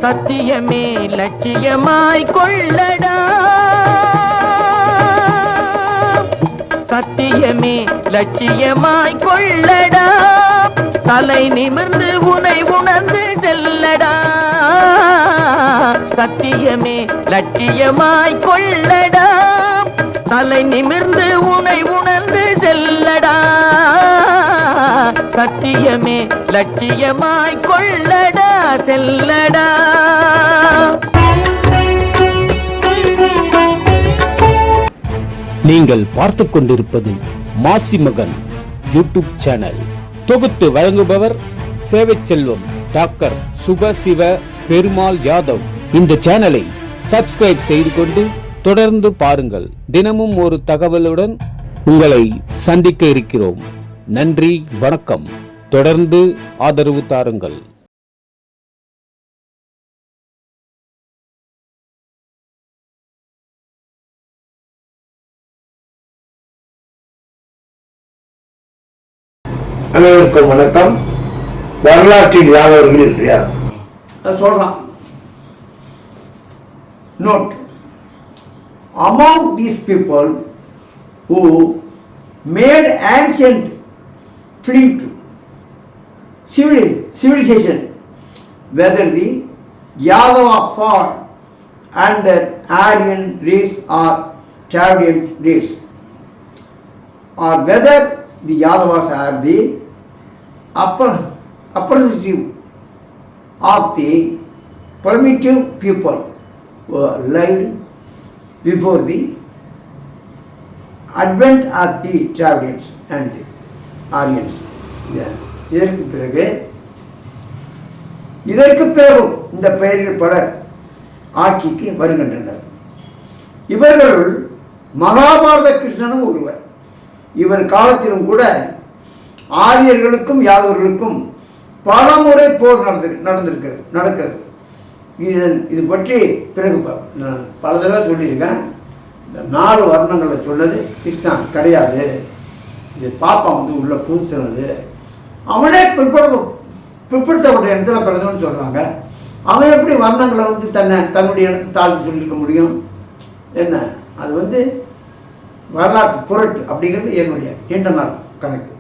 சத்தியமே லட்சியமாய் கொள்ளடா, சத்தியமே லட்சியமாய் கொள்ளடா, தலை நிமிர்ந்து உனை உணர்ந்து செல்லடா, சத்தியமே லட்சியமாய் கொள்ளடா, தலை நிமிர்ந்து உனை உணர்ந்து செல்லடா, சத்தியமே லட்சியமாய் கொள்ளடா செல்லடா. நீங்கள் பார்த்துக் கொண்டிருப்பது மாசிமகன் யூடியூப் சேனல். தொகுத்து வழங்குபவர் சேவை செல்வம் டாக்டர் சுபசிவ பெருமாள் யாதவ். இந்த சேனலை சப்ஸ்கிரைப் செய்து கொண்டு தொடர்ந்து பாருங்கள். தினமும் ஒரு தகவலுடன் உங்களை சந்திக்க இருக்கிறோம். நன்றி, வணக்கம். தொடர்ந்து ஆதரவு தாருங்கள். அனைவருக்கும் வணக்கம். வரலாற்றில் யாதவர்கள் யார் சொல்லலாம். Note, among these people who made ancient flint civilization, whether the Yadava fought under Aryan race or Dravidian race, or whether the Yadavas are the oppressive of the primitive people who lived before the advent of the Dravidians and Aryans. இதற்கு பிறகும் இந்த பெயர்கள் பலர் ஆட்சிக்கு வருகின்றனர். இவர்களுள் மகாபாரத கிருஷ்ணனும் ஒருவர். இவர் காலத்திலும் கூட ஆரியர்களுக்கும் யாதவர்களுக்கும் பல முறை போர் நடக்கிறது. இது பற்றி பிறகு நான் பல தடவை சொல்லியிருக்கேன். இந்த 4 வர்ணங்களை சொன்னது கிருஷ்ணன் கிடையாது. இது பாப்பா உள்ள புதுத்துனது. அவனே பிற்படுத்தப்பட்ட இடத்துல பிறந்தவன்னு சொல்கிறாங்க. அவன் எப்படி வர்ணங்களை தன்னுடைய இடத்தை தாழ்த்து சொல்லியிருக்க முடியும்? என்ன அது வரலாற்று பொருட்டு அப்படிங்கிறது என்னுடைய நீண்ட நாள் கணக்கு.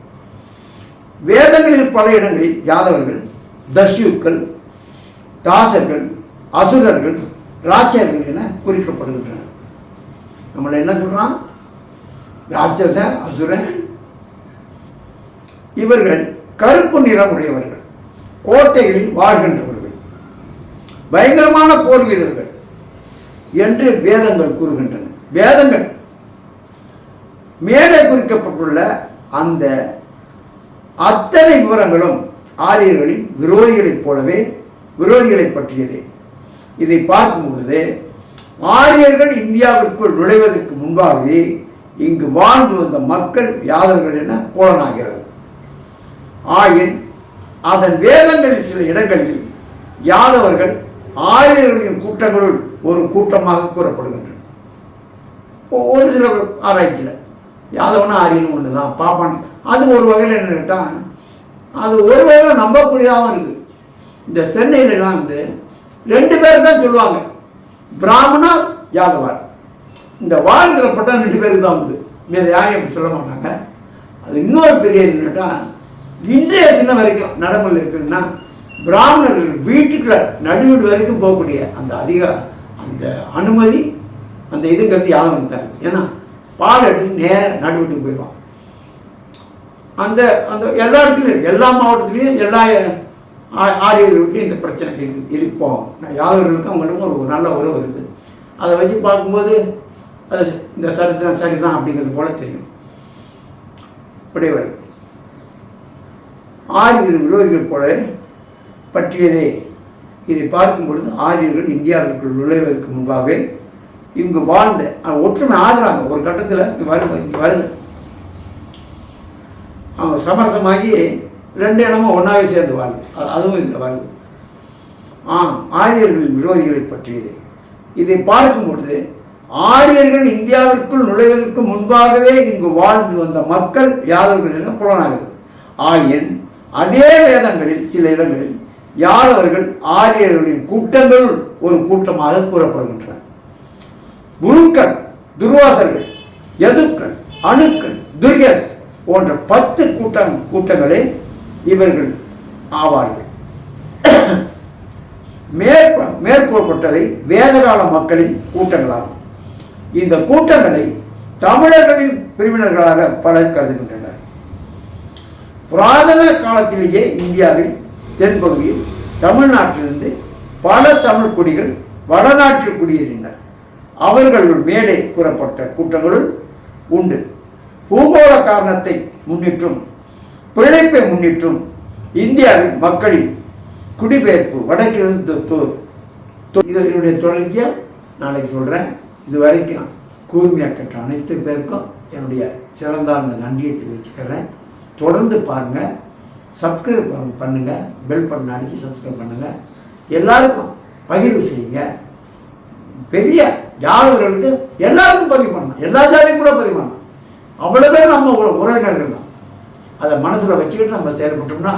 வேதங்களில் பல இடங்களில் யாதவர்கள், தஸ்யுக்கள், தாசர்கள், அசுரர்கள், ராட்சர்கள் என குறிக்கப்படுகின்றனர். நம்மளை என்ன சொல்றான்? ராட்சச, அசுரன். இவர்கள் கருப்பு நிறம் உடையவர்கள், கோட்டைகளில் வாழ்கின்றவர்கள், பயங்கரமான போர் வீரர்கள் என்று வேதங்கள் கூறுகின்றன. வேதங்கள் மேலே குறிக்கப்பட்டுள்ள அந்த அத்தனை விவரங்களும் ஆரியர்களின் விரோதிகளை பற்றியதே. இதை பார்க்கும் பொழுது ஆரியர்கள் இந்தியாவிற்குள் நுழைவதற்கு முன்பாகவே இங்கு வாழ்ந்து வந்த மக்கள் யாதவர்கள் என புலனாகிறது. ஆயின் அதன் வேதங்களில் சில இடங்களில் யாதவர்கள் ஆரியர்களின் கூட்டங்களுள் ஒரு கூட்டமாக கூறப்படுகின்றன. ஒரு சில ஆராய்ச்சியில் யாதவனா ஆரியனும் ஒன்று தான் பாப்பான். அது ஒரு வகையில் என்ன கேட்டால், அது ஒரு வகையில் நம்பக்கூடியதாகவும் இருக்குது. இந்த சென்னையிலாம் 2 பேர் தான் சொல்லுவாங்க, பிராமணர், யாதவர். இந்த வாழ்கிறப்பட்ட 2 பேருக்கு தான் உண்டு. மீது யாரையும் அப்படி சொல்ல மாட்டாங்க. அது இன்னொரு பெரிய என்னட்டா, இன்றைய தினம் வரைக்கும் நடைமுறையில் இருக்குன்னா, பிராமணர்கள் வீட்டுக்குள்ள நடுவீடு வரைக்கும் போகக்கூடிய அந்த அனுமதி, அந்த இதுங்கிறது யாதவன் தான். ஏன்னா பால் எடுத்து நேர நடுவீட்டுக்கு போயிடுவான். அந்த எல்லா இடத்துலையும், எல்லா மாவட்டத்துலேயும், எல்லா ஆரியர்களுக்கும் இந்த பிரச்சனை இருப்போம். யாதவர்களுக்கும் அவங்களுக்கும் ஒரு நல்ல உறவு இருக்குது. அதை வச்சு பார்க்கும்போது அது இந்த சரிதான் அப்படிங்கிறது போல தெரியும். உடையவர் ஆரியர்கள் விரோதிகள் போல பற்றியதே. இதை பார்க்கும் பொழுது ஆரியர்கள் இந்தியாவிற்குள் நுழைவதற்கு முன்பாகவே இங்கு வாழ்ந்த ஒற்றுமை ஆகிறாங்க. ஒரு கட்டத்தில் இங்கே வருது. அவங்க சமரசமாகி 2 இடமும் ஒன்றாவே சேர்ந்து வாழ்ந்து, அதுவும் இதில் வருது. ஆரியர்களின் விரோதிகளை பற்றியது. இதை பார்க்கும் பொழுது ஆரியர்கள் இந்தியாவிற்குள் நுழைவதற்கு முன்பாகவே இங்கு வாழ்ந்து வந்த மக்கள் யாதவர்கள் என புலனாகிறது. ஆயின் அதே வேதங்களில் சில இடங்களில் யாதவர்கள் ஆரியர்களின் கூட்டங்களுள் ஒரு கூட்டமாக கூறப்படுகின்றன. புருக்கர், துர்வாசர்கள், யதுக்கள், அணுக்கள், துர்கஸ் போன்ற 10 கூட்டங்களே இவர்கள் ஆவார்கள். மேற்கூறப்பட்டதை வேதகால மக்களின் கூட்டங்களாகும். இந்த கூட்டங்களை தமிழர்களின் பிரிவினர்களாக பலர் கருதுகின்றனர். புராதன காலத்திலேயே இந்தியாவில் தென்பகுதியில் தமிழ்நாட்டிலிருந்து பல தமிழ் குடிகள் வடநாட்டில் குடியேறினர். அவர்களுள் மேலே கூறப்பட்ட கூட்டங்களுள் உண்டு. பூகோள காரணத்தை முன்னிட்டும் பிழைப்பை முன்னிட்டும் இந்தியாவில் மக்களின் குடிபெயர்ப்பு வடக்கிலிருந்து இதனுடைய தொடர்ச்சியாக நாளைக்கு சொல்கிறேன். இது வரைக்கும் கூர்மையாக கற்ற அனைத்து பேருக்கும் என்னுடைய சிறந்தார்ந்த நன்றியை தெரிவிச்சுக்கிறேன். தொடர்ந்து பாருங்கள், சப்ஸ்கிரைப் பண்ணுங்கள், பெல் பட்டன் அடித்து சப்ஸ்கிரைப் பண்ணுங்கள், எல்லாருக்கும் பகிர்வு செய்யுங்க. பெரிய யாதவர்களுக்கு எல்லாருக்கும் பதிவு பண்ணலாம், எல்லா ஜாதியும் கூட பதிவு பண்ணலாம். அவ்வளோ பேர் நம்ம உறவினர்கள் தான். அதை மனசில் வச்சுக்கிட்டு நம்ம செயல்பட்டோம்னா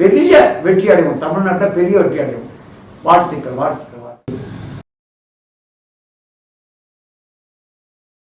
பெரிய வெற்றி அடைவோம். தமிழ்நாட்டில் பெரிய வெற்றி அடைவோம். வாழ்த்துக்கள், வாழ்த்துக்கள், வாழ்த்துக்கள்.